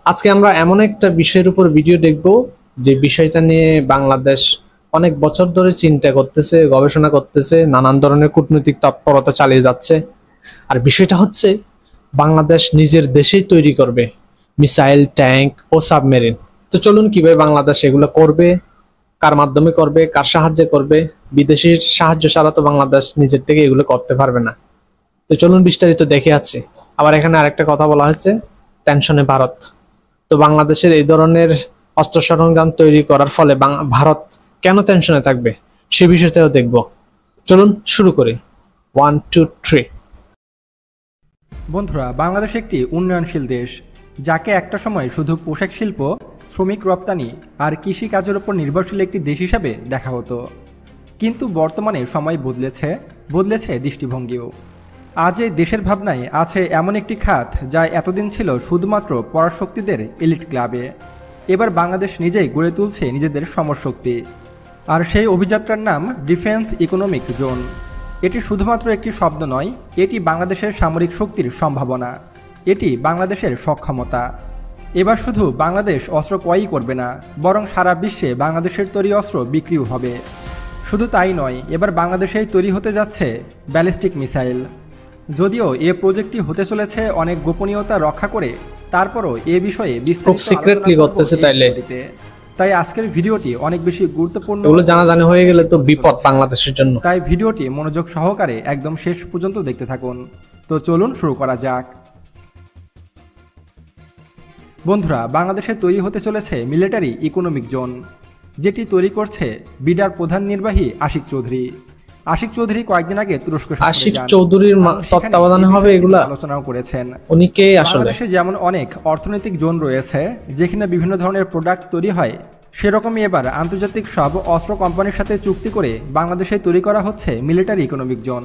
আজকে আমরা এমন একটা বিষয়ের উপর ভিডিও দেখব যে বিষয়টা নিয়ে বাংলাদেশ অনেক বছর ধরে চিন্তা করতেছে, গবেষণা করতেছে, নানান ধরনের কূটনৈতিক তৎপরতা চালিয়ে যাচ্ছে। আর বিষয়টা হচ্ছে বাংলাদেশ নিজের দেশেই তৈরি করবে মিসাইল, ট্যাঙ্ক ও সাবমেরিন। তো চলুন কিভাবে বাংলাদেশ এগুলো করবে, কার মাধ্যমে করবে, কার সাহায্যে করবে। বিদেশির সাহায্য ছাড়া তো বাংলাদেশ নিজের থেকে এগুলো করতে পারবে না। তো চলুন বিস্তারিত দেখে আছে। আবার এখানে আরেকটা কথা বলা হচ্ছে, টেনশনে ভারত। তো বাংলাদেশের এই ধরনের অস্ত্র সরঞ্জাম তৈরি করার ফলে ভারত কেন টেনশনে থাকবে সে বিষয়টাও দেখব। চলুন শুরু করি। 1 2 3। বন্ধুরা, বাংলাদেশ একটি উন্নয়নশীল দেশ, যাকে একটা সময় শুধু পোশাক শিল্প, শ্রমিক রপ্তানি আর কৃষিকাজের উপর নির্ভরশীল একটি দেশ হিসাবে দেখা হতো। কিন্তু বর্তমানে সময় বদলেছে দৃষ্টিভঙ্গিও। আজ এই দেশের ভাবনায় আছে এমন একটি খাত যা এতদিন ছিল শুধুমাত্র পরাশক্তিদের এলিট ক্লাবে। এবার বাংলাদেশ নিজেই গড়ে তুলছে নিজেদের সমরশক্তি, আর সেই অভিযাত্রার নাম ডিফেন্স ইকোনমিক জোন। এটি শুধুমাত্র একটি শব্দ নয়, এটি বাংলাদেশের সামরিক শক্তির সম্ভাবনা, এটি বাংলাদেশের সক্ষমতা। এবার শুধু বাংলাদেশ অস্ত্র ক্রয়ই করবে না, বরং সারা বিশ্বে বাংলাদেশের তৈরি অস্ত্র বিক্রিও হবে। শুধু তাই নয়, এবার বাংলাদেশেই তৈরি হতে যাচ্ছে ব্যালিস্টিক মিসাইল। যদিও এ প্রজেক্টটি হতে চলেছে অনেক গোপনীয়তা রক্ষা করে, তারপরও এ বিষয়ে বিস্তারিত সিক্রেটলি করতেছে তাইলে। তাই আজকের ভিডিওটি অনেক বেশি গুরুত্বপূর্ণ। এগুলো জানাজানি হয়ে গেলে তো বিপদ বাংলাদেশের জন্য। তাই ভিডিওটি মনোযোগ সহকারে একদম শেষ পর্যন্ত দেখতে থাকুন। তো চলুন শুরু করা যাক। বন্ধুরা, বাংলাদেশে তৈরি হতে চলেছে মিলিটারি ইকোনমিক জোন, যেটি তৈরি করছে বিডার প্রধান নির্বাহী আশিক চৌধুরী। আশিক চৌধুরী কয়েকদিন আগে তুরস্ক আশিক চৌধুরীর তত্ত্বাবধানে হবে এগুলা, আলোচনাও করেছেন। উনি কে আসলে? বাংলাদেশে যেমন অনেক অর্থনৈতিক জোন রয়েছে যেখানে বিভিন্ন ধরনের প্রোডাক্ট তৈরি হয়, সেরকমই এবার আন্তর্জাতিক সব অস্ত্র কোম্পানির সাথে চুক্তি করে বাংলাদেশে তৈরি করা হচ্ছে মিলিটারি ইকোনমিক জোন,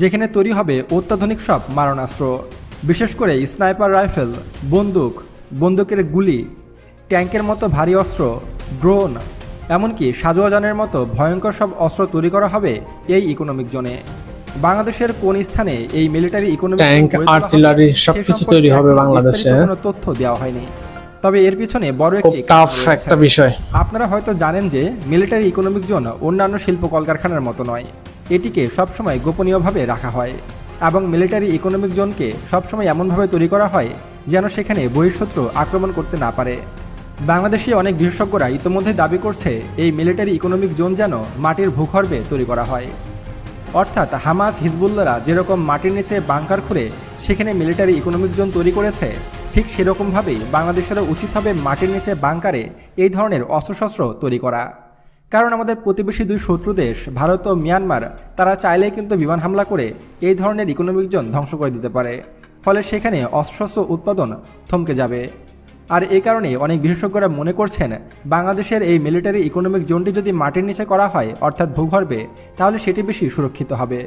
যেখানে তৈরি হবে অত্যাধুনিক সব মারণাস্ত্র, বিশেষ করে স্নাইপার রাইফেল, বন্দুকের গুলি, ট্যাঙ্কের মতো ভারী অস্ত্র, ড্রোন, এমনকি সাজোয়াজানের মতো ভয়ঙ্কর সব অস্ত্র তৈরি করা হবে এই ইকোনমিক জোনে। বাংলাদেশের কোন স্থানে এই মিলিটারি ইকোনমিক ট্যাঙ্ক, আর্টিলারি সবকিছু তৈরি হবে বাংলাদেশে। কোনো তথ্য দেওয়া হয়নি, তবে এর পিছনে বড় একটা বিষয়। আপনারা হয়তো জানেন যে মিলিটারি ইকোনমিক জোন অন্যান্য শিল্প কলকারখানার মতো নয়, এটিকে সবসময় গোপনীয়ভাবে রাখা হয় এবং মিলিটারি ইকোনমিক জোনকে সবসময় এমনভাবে তৈরি করা হয় যেন সেখানে বহিঃশত্রু আক্রমণ করতে না পারে। বাংলাদেশি অনেক বিশেষজ্ঞরা ইতিমধ্যে দাবি করছে এই মিলিটারি ইকোনমিক জোন যেন মাটির ভূগর্ভে তৈরি করা হয়, অর্থাৎ হামাস, হিজবুল্লাহরা যেরকম মাটির নিচে বাংকার খুঁড়ে সেখানে মিলিটারি ইকোনমিক জোন তৈরি করেছে, ঠিক সেরকমভাবেই বাংলাদেশেরও উচিত হবে মাটির নিচে বাংকারে এই ধরনের অস্ত্রশস্ত্র তৈরি করা। কারণ আমাদের প্রতিবেশী দুই শত্রু দেশ ভারত ও মিয়ানমার, তারা চাইলেই কিন্তু বিমান হামলা করে এই ধরনের ইকোনমিক জোন ধ্বংস করে দিতে পারে, ফলে সেখানে অস্ত্রশস্ত্র উৎপাদন থমকে যাবে। আর এই কারণে অনেক বিশেষজ্ঞরা মনে করছেন বাংলাদেশের এই মিলিটারি ইকোনমিক জোনটি যদি মাটির নিচে করা হয়, অর্থাৎ ভূগর্ভে, তাহলে সেটি বেশি সুরক্ষিত হবে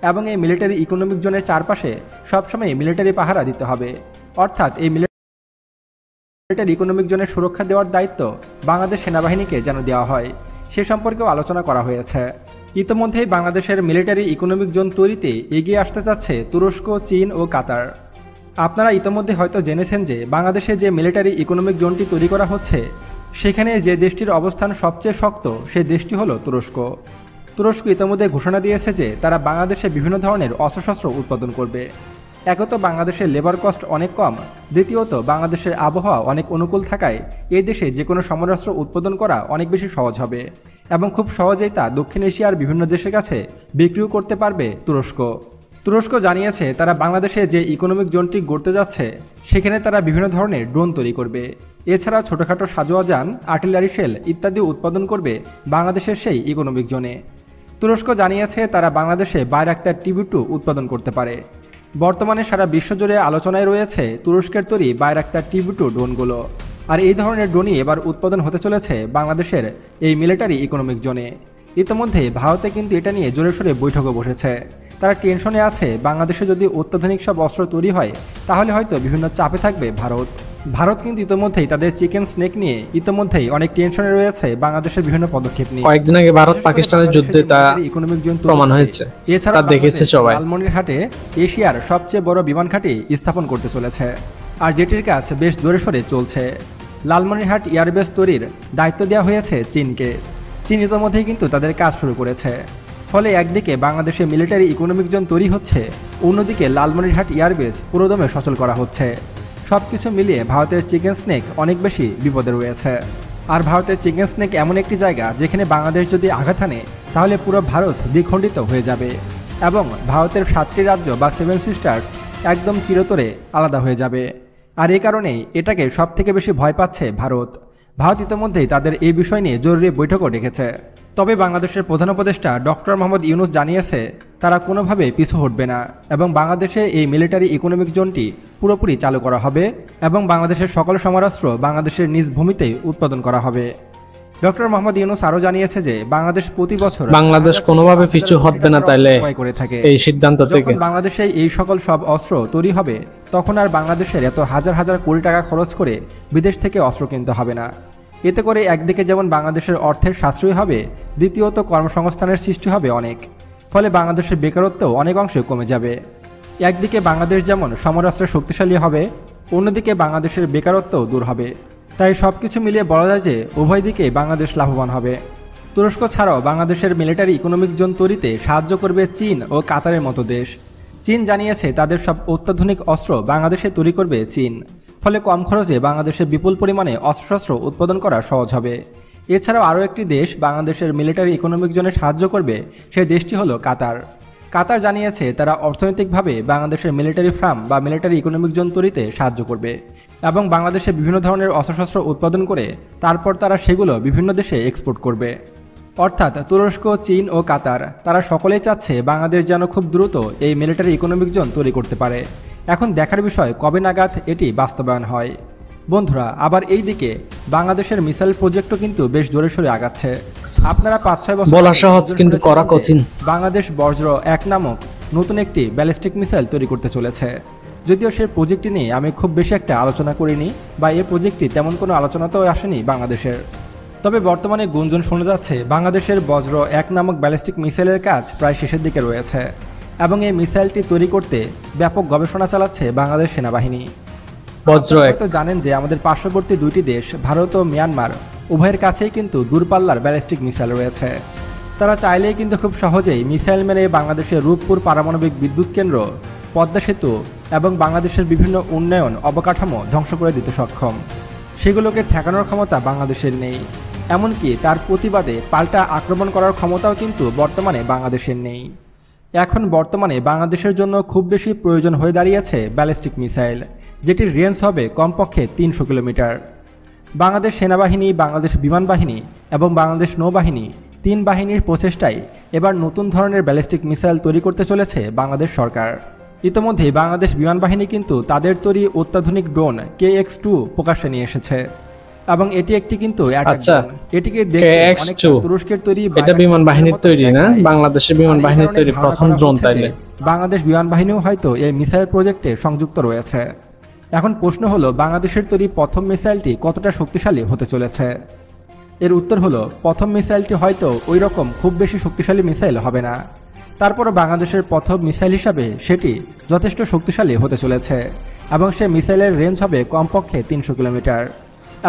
এবং এই মিলিটারি ইকোনমিক জোনের চারপাশে সবসময় মিলিটারি পাহারা দিতে হবে, অর্থাৎ এই মিলিটারি ইকোনমিক জোনের সুরক্ষা দেওয়ার দায়িত্ব বাংলাদেশ সেনাবাহিনীকে যেন দেওয়া হয়, সে সম্পর্কেও আলোচনা করা হয়েছে। ইতিমধ্যেই বাংলাদেশের মিলিটারি ইকোনমিক জোন তৈরিতে এগিয়ে আসতে যাচ্ছে তুরস্ক, চীন ও কাতার। আপনারা ইতিমধ্যে হয়তো জেনেছেন যে বাংলাদেশে যে মিলিটারি ইকোনমিক জোনটি তৈরি করা হচ্ছে, সেখানে যে দেশটির অবস্থান সবচেয়ে শক্ত সেই দেশটি হলো তুরস্ক। তুরস্ক ইতিমধ্যে ঘোষণা দিয়েছে যে তারা বাংলাদেশে বিভিন্ন ধরনের অস্ত্রশস্ত্র উৎপাদন করবে। একত বাংলাদেশের লেবার কস্ট অনেক কম, দ্বিতীয়ত বাংলাদেশের আবহাওয়া অনেক অনুকূল থাকায় এই দেশে যে কোনো সমরাস্ত্র উৎপাদন করা অনেক বেশি সহজ হবে এবং খুব সহজেই তা দক্ষিণ এশিয়ার বিভিন্ন দেশের কাছে বিক্রিও করতে পারবে তুরস্ক। তুরস্ক জানিয়েছে তারা বাংলাদেশে যে ইকোনমিক জোনটি গড়তে যাচ্ছে সেখানে তারা বিভিন্ন ধরনের ড্রোন তৈরি করবে, এছাড়া ছোটোখাটো সাজোয়াজান, আর্টিলারি শেল ইত্যাদি উৎপাদন করবে বাংলাদেশের সেই ইকোনমিক জোনে। তুরস্ক জানিয়েছে তারা বাংলাদেশে বাইরাক্তার TB2 উৎপাদন করতে পারে। বর্তমানে সারা বিশ্বজুড়ে আলোচনায় রয়েছে তুরস্কের তৈরি বাইরাক্তার TB2 ড্রোনগুলো, আর এই ধরনের ড্রোনই এবার উৎপাদন হতে চলেছে বাংলাদেশের এই মিলিটারি ইকোনমিক জোনে। ইতিমধ্যে ভারতে কিন্তু এটা নিয়ে জোরে সোরে বৈঠকও বসেছে। তারা টেনশনে আছে বাংলাদেশে যদি অত্যাধুনিক সব অস্ত্র তৈরি হয় তাহলে হয়তো বিভিন্ন চাপে থাকবে ভারত কিন্তু ইতিমধ্যেই তাদের চিকেন স্নেক নিয়ে ইতিমধ্যেই অনেক টেনশনে রয়েছে বাংলাদেশের বিভিন্ন পদক্ষেপ নিয়ে। কয়েকদিন আগে ভারত পাকিস্তানের যুদ্ধে তা ইকোনমিক জোন প্রমাণ হয়েছে, এছাড়া দেখেছে সবাই লালমনিরহাটে এশিয়ার সবচেয়ে বড় বিমান ঘাঁটি স্থাপন করতে চলেছে। আর যেটির কাজ বেশ জোরে সোরে চলছে। লালমনিরহাট এয়ারবেস তৈরির দায়িত্ব দেওয়া হয়েছে চীনকে। চীন ইতোমধ্যেই কিন্তু তাদের কাজ শুরু করেছে। ফলে একদিকে বাংলাদেশে মিলিটারি ইকোনমিক জোন তৈরি হচ্ছে, অন্যদিকে লালমনিরহাট এয়ারবেস পুরোদমে সচল করা হচ্ছে। সব কিছু মিলিয়ে ভারতের চিকেন স্নেক অনেক বেশি বিপদে রয়েছে। আর ভারতের চিকেন স্নেক এমন একটি জায়গা যেখানে বাংলাদেশ যদি আঘাত হানে তাহলে পুরো ভারত দ্বিখণ্ডিত হয়ে যাবে এবং ভারতের 7টি রাজ্য বা 7 সিস্টার্স একদম চিরতরে আলাদা হয়ে যাবে। আর এই কারণেই এটাকে সব থেকে বেশি ভয় পাচ্ছে ভারত। ভারত ইতিমধ্যেই তাদের এই বিষয় নিয়ে জরুরি বৈঠকও ডেকেছে। তবে বাংলাদেশের প্রধান উপদেষ্টা ডক্টর মোহাম্মদ ইউনূস জানিয়েছে তারা কোনোভাবে পিছু হটবে না এবং বাংলাদেশে এই মিলিটারি ইকোনমিক জোনটি পুরোপুরি চালু করা হবে এবং বাংলাদেশের সকল সমরাস্ত্র বাংলাদেশের নিজ ভূমিতেই উৎপাদন করা হবে। ডক্টর মোহাম্মদ ইউনূস আরও জানিয়েছে যে বাংলাদেশ প্রতি বছর বাংলাদেশ কোনোভাবে পিছু হটবে না তাইলে করে থাকে এই সিদ্ধান্ত থেকে। যখন বাংলাদেশে এই সকল সব অস্ত্র তৈরি হবে তখন আর বাংলাদেশের এত হাজার হাজার কোটি টাকা খরচ করে বিদেশ থেকে অস্ত্র কিনতে হবে না। এতে করে একদিকে যেমন বাংলাদেশের অর্থের সাশ্রয় হবে, দ্বিতীয়ত কর্মসংস্থানের সৃষ্টি হবে অনেক। ফলে বাংলাদেশের বেকারত্বও অনেক অংশে কমে যাবে। একদিকে বাংলাদেশ যেমন সমরাস্ত্রে শক্তিশালী হবে, অন্যদিকে বাংলাদেশের বেকারত্বও দূর হবে। তাই সব কিছু মিলিয়ে বলা যায় যে উভয় দিকে বাংলাদেশ লাভবান হবে। তুরস্ক ছাড়াও বাংলাদেশের মিলিটারি ইকোনমিক জোন তৈরিতে সাহায্য করবে চীন ও কাতারের মতো দেশ। চীন জানিয়েছে তাদের সব অত্যাধুনিক অস্ত্র বাংলাদেশে তৈরি করবে চীন। ফলে কম খরচে বাংলাদেশে বিপুল পরিমাণে অস্ত্রশস্ত্র উৎপাদন করা সহজ হবে। এছাড়াও আরও একটি দেশ বাংলাদেশের মিলিটারি ইকোনমিক জোনে সাহায্য করবে, সেই দেশটি হলো কাতার। কাতার জানিয়েছে তারা অর্থনৈতিকভাবে বাংলাদেশের মিলিটারি ফার্ম বা মিলিটারি ইকোনমিক জোন তৈরিতে সাহায্য করবে এবং বাংলাদেশে বিভিন্ন ধরনের অস্ত্রশস্ত্র উৎপাদন করে তারপর তারা সেগুলো বিভিন্ন দেশে এক্সপোর্ট করবে। অর্থাৎ তুরস্ক, চীন ও কাতার তারা সকলেই চাচ্ছে বাংলাদেশ যেন খুব দ্রুত এই মিলিটারি ইকোনমিক জোন তৈরি করতে পারে। এখন দেখার বিষয় কবে নাগাদ এটি বাস্তবায়ন হয়। বন্ধুরা, আবার এই দিকে বাংলাদেশের মিসাইল প্রজেক্টও কিন্তু বেশ জোরে সোরে আগাচ্ছে। আপনারা 5-6 বছর বলা সহজ কিন্তু করা কঠিন। বাংলাদেশ বজ্র 1 নামক নতুন একটি ব্যালিস্টিক মিসাইল তৈরি করতে চলেছে। যদিও সেই প্রজেক্টটি নিয়ে আমি খুব বেশি একটা আলোচনা করিনি বা এই প্রজেক্টটি তেমন কোনো আলোচনাতেও আসেনি বাংলাদেশের। তবে বর্তমানে গুঞ্জন শোনা যাচ্ছে বাংলাদেশের বজ্র 1 নামক ব্যালিস্টিক মিসাইলের কাজ প্রায় শেষের দিকে রয়েছে এবং এই মিসাইলটি তৈরি করতে ব্যাপক গবেষণা চালাচ্ছে বাংলাদেশ সেনাবাহিনী। বজ্র 1 তো জানেন যে আমাদের পার্শ্ববর্তী দুইটি দেশ ভারত ও মিয়ানমার উভয়ের কাছেই কিন্তু দূরপাল্লার ব্যালিস্টিক মিসাইল রয়েছে। তারা চাইলেই কিন্তু খুব সহজেই মিসাইল মেরে বাংলাদেশের রূপপুর পারমাণবিক বিদ্যুৎ কেন্দ্র, পদ্মা সেতু এবং বাংলাদেশের বিভিন্ন উন্নয়ন অবকাঠামো ধ্বংস করে দিতে সক্ষম। সেগুলোকে ঠেকানোর ক্ষমতা বাংলাদেশের নেই, এমনকি তার প্রতিবাদে পাল্টা আক্রমণ করার ক্ষমতাও কিন্তু বর্তমানে বাংলাদেশের নেই। এখন বর্তমানে বাংলাদেশের জন্য খুব বেশি প্রয়োজন হয়ে দাঁড়িয়েছে ব্যালিস্টিক মিসাইল, যেটির রেঞ্জ হবে কমপক্ষে 300 কিলোমিটার। বাংলাদেশ সেনাবাহিনী, বাংলাদেশ বিমান বাহিনী এবং বাংলাদেশ নৌবাহিনী 3 বাহিনীর প্রচেষ্টায় এবার নতুন ধরনের ব্যালিস্টিক মিসাইল তৈরি করতে চলেছে বাংলাদেশ সরকার। ইতোমধ্যেই বাংলাদেশ বিমান বাহিনী কিন্তু তাদের তৈরি অত্যাধুনিক ড্রোন KX-2 প্রকাশ্যে নিয়ে এসেছে এবং এটি একটি কিন্তু এটিকে দেখতে অনেকটা তুরস্কের তৈরি এটা বিমান বাহিনীর তৈরি না, বাংলাদেশের বিমান বাহিনীর তৈরি প্রথম ড্রোন। তাইলে বাংলাদেশ বিমান বাহিনীও হয়তো এই মিসাইল প্রজেক্টে সংযুক্ত রয়েছে। এখন প্রশ্ন হলো বাংলাদেশের তৈরি প্রথম মিসাইলটি কতটা শক্তিশালী হতে চলেছে। এর উত্তর হলো প্রথম মিসাইলটি হয়তো ওই রকম খুব বেশি শক্তিশালী মিসাইল হবে না। তারপরও বাংলাদেশের প্রথম মিসাইল হিসাবে সেটি যথেষ্ট শক্তিশালী হতে চলেছে এবং সে মিসাইলের রেঞ্জ হবে কমপক্ষে 300 কিলোমিটার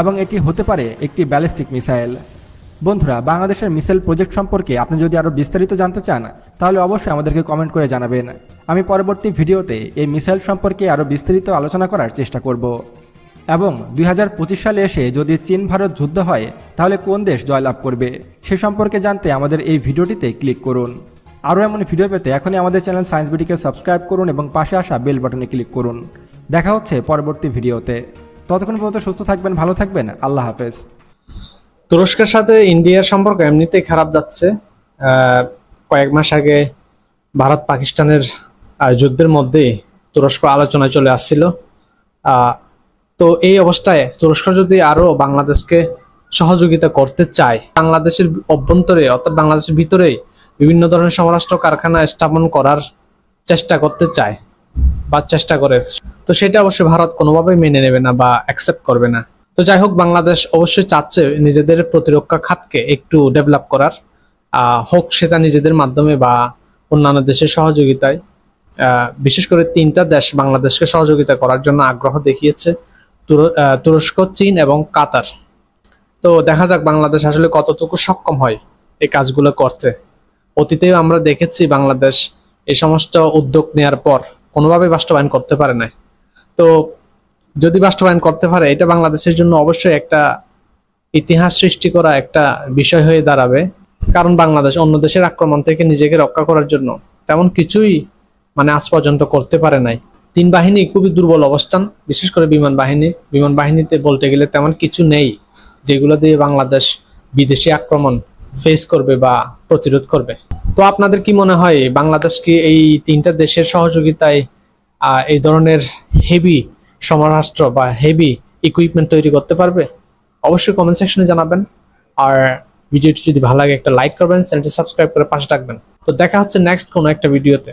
এবং এটি হতে পারে একটি ব্যালিস্টিক মিসাইল। বন্ধুরা, বাংলাদেশের মিসাইল প্রজেক্ট সম্পর্কে আপনি যদি আরও বিস্তারিত জানতে চান তাহলে অবশ্যই আমাদেরকে কমেন্ট করে জানাবেন। আমি পরবর্তী ভিডিওতে এই মিসাইল সম্পর্কে আরও বিস্তারিত আলোচনা করার চেষ্টা করব। এবং 2025 সালে এসে যদি চীন ভারত যুদ্ধ হয় তাহলে কোন দেশ জয়লাভ করবে সে সম্পর্কে জানতে আমাদের এই ভিডিওটিতে ক্লিক করুন। আরও এমন ভিডিও পেতে এখনই আমাদের চ্যানেল সায়েন্স বিডিকে সাবস্ক্রাইব করুন এবং পাশে আসা বেল বাটনে ক্লিক করুন। দেখা হচ্ছে পরবর্তী ভিডিওতে। ততক্ষণ পর্যন্ত সুস্থ থাকবেন, ভালো থাকবেন। আল্লাহ হাফেজ। তুরস্কের সাথে ইন্ডিয়ার সম্পর্ক এমনিতেই খারাপ যাচ্ছে। কয়েক মাস আগে ভারত পাকিস্তানের যুদ্ধের মধ্যে তুরস্ক আলোচনায় চলে আসছিল। তো এই অবস্থায় তুরস্ক যদি আরো বাংলাদেশকে সহযোগিতা করতে চায়, বাংলাদেশের অভ্যন্তরে অর্থাৎ বাংলাদেশের ভিতরে বিভিন্ন ধরনের সমরাষ্ট্র কারখানা স্থাপন করার চেষ্টা করতে চায় বা চেষ্টা করে, তো সেটা অবশ্যই ভারত কোনোভাবেই মেনে নেবে না বা অ্যাকসেপ্ট করবে না। তো যাই হোক, বাংলাদেশ অবশ্যই চাচ্ছে নিজেদের প্রতিরক্ষা খাতকে একটু ডেভেলপ করার, হোক সেটা নিজেদের মাধ্যমে বা অন্যান্য দেশের সহযোগিতায়। বিশেষ করে 3টা দেশ বাংলাদেশকে সহযোগিতা করার জন্য আগ্রহ দেখিয়েছে, তুরস্ক, চীন এবং কাতার। তো দেখা যাক বাংলাদেশ আসলে কতটুকু সক্ষম হয় এই কাজগুলো করতে। অতীতেও আমরা দেখেছি বাংলাদেশ এই সমস্ত উদ্যোগ নেওয়ার পর কোনোভাবে বাস্তবায়ন করতে পারে না। তো যদি বাস্তবায়ন করতে পারে, এটা বাংলাদেশের জন্য অবশ্যই একটা ইতিহাস সৃষ্টি করা একটা বিষয় হয়ে দাঁড়াবে। কারণ বাংলাদেশ অন্য দেশের আক্রমণ থেকে নিজেকে রক্ষা করার জন্য তেমন কিছুই আজ পর্যন্ত করতে পারে নাই। 3 বাহিনী খুবই দুর্বল অবস্থান, বিশেষ করে বিমান বাহিনীতে বলতে গেলে তেমন কিছু নেই যেগুলো দিয়ে বাংলাদেশ বিদেশি আক্রমণ ফেস করবে বা প্রতিরোধ করবে। তো আপনাদের কি মনে হয়, বাংলাদেশ কি এই 3টা দেশের সহযোগিতায় এই ধরনের হেভি সমরাস্ত্র বা হেভি ইকুইপমেন্ট তৈরি করতে পারবে? অবশ্যই কমেন্ট সেকশনে জানাবেন। আর ভিডিওটি যদি ভালো লাগে একটা লাইক করবেন, চ্যানেলটি সাবস্ক্রাইব করে পাশে থাকবেন। তো দেখা হচ্ছে নেক্সট কোনো একটা ভিডিওতে।